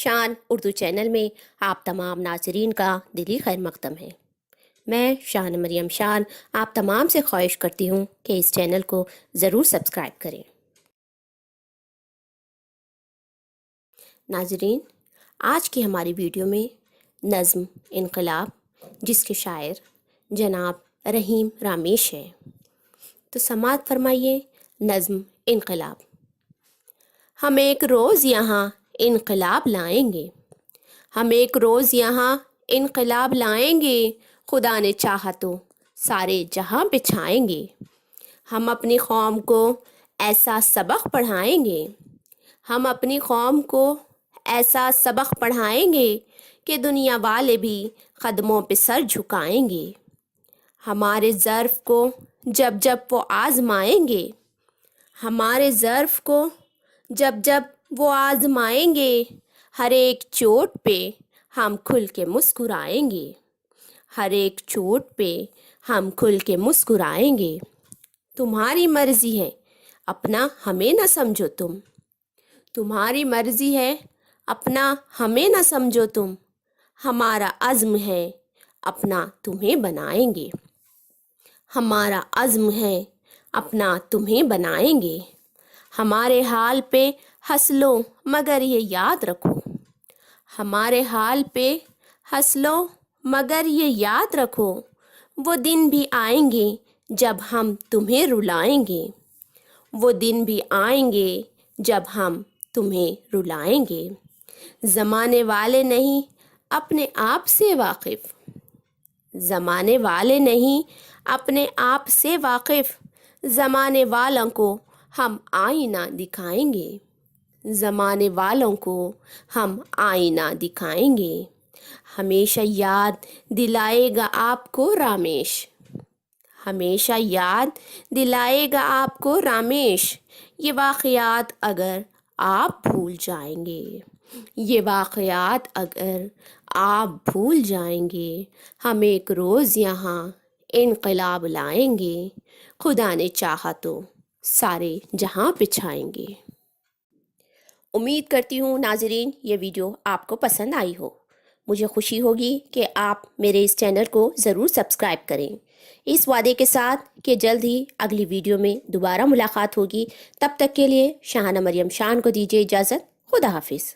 شان اردو چینل میں آپ تمام ناظرین کا دلی خیر مقدم ہے۔ میں شان مریم شان آپ تمام سے خواہش کرتی ہوں کہ اس چینل کو ضرور سبسکرائب کریں۔ ناظرین، آج کی ہماری ویڈیو میں نظم انقلاب، جس کے شاعر جناب رحیم رامیش ہیں، تو سماعت فرمائیے نظم انقلاب۔ ہم ایک روز یہاں انقلاب لائیں گے، ہم ایک روز یہاں انقلاب لائیں گے، خدا نے چاہا تو سارے جہاں پہ چھائیں گے۔ ہم اپنی قوم کو ایسا سبق پڑھائیں گے، ہم اپنی قوم کو ایسا سبق پڑھائیں گے کہ دنیا والے بھی قدموں پہ سر جھکائیں گے۔ ہمارے ظرف کو جب جب وہ آزمائیں گے، ہمارے ظرف کو جب جب وہ آزمائیں گے، ہر ایک چوٹ پہ ہم کھل کے مسکرائیں گے، ہر ایک چوٹ پہ ہم کھل کے مسکرائیں گے۔ تمہاری مرضی ہے اپنا ہمیں نہ سمجھو تم، تمہاری مرضی ہے اپنا ہمیں نہ سمجھو تم، ہمارا عزم ہے اپنا تمہیں بنائیں گے، ہمارا عزم ہے اپنا تمہیں بنائیں گے۔ ہمارے حال پہ ہنس لو مگر یہ یاد رکھو، ہمارے حال پہ ہنس لو مگر یہ یاد رکھو، وہ دن بھی آئیں گے جب ہم تمہیں رلائیں گے، وہ دن بھی آئیں گے جب ہم تمہیں رلائیں گے۔ زمانے والے نہیں اپنے آپ سے واقف، زمانے والے نہیں اپنے آپ سے واقف، زمانے والوں کو ہم آئینہ دکھائیں گے، زمانے والوں کو ہم آئینہ دکھائیں گے۔ ہمیشہ یاد دلائے گا آپ کو رامیش، ہمیشہ یاد دلائے گا آپ کو رامیش، یہ واقعات اگر آپ بھول جائیں گے، یہ واقعات اگر آپ بھول جائیں گے، ہم ایک روز یہاں انقلاب لائیں گے، خدا نے چاہا تو سارے جہاں پہ چھائیں گے۔ امید کرتی ہوں ناظرین یہ ویڈیو آپ کو پسند آئی ہو۔ مجھے خوشی ہوگی کہ آپ میرے اس چینل کو ضرور سبسکرائب کریں، اس وعدے کے ساتھ کہ جلد ہی اگلی ویڈیو میں دوبارہ ملاقات ہوگی۔ تب تک کے لیے شاہانہ مریم شان کو دیجیے اجازت۔ خدا حافظ۔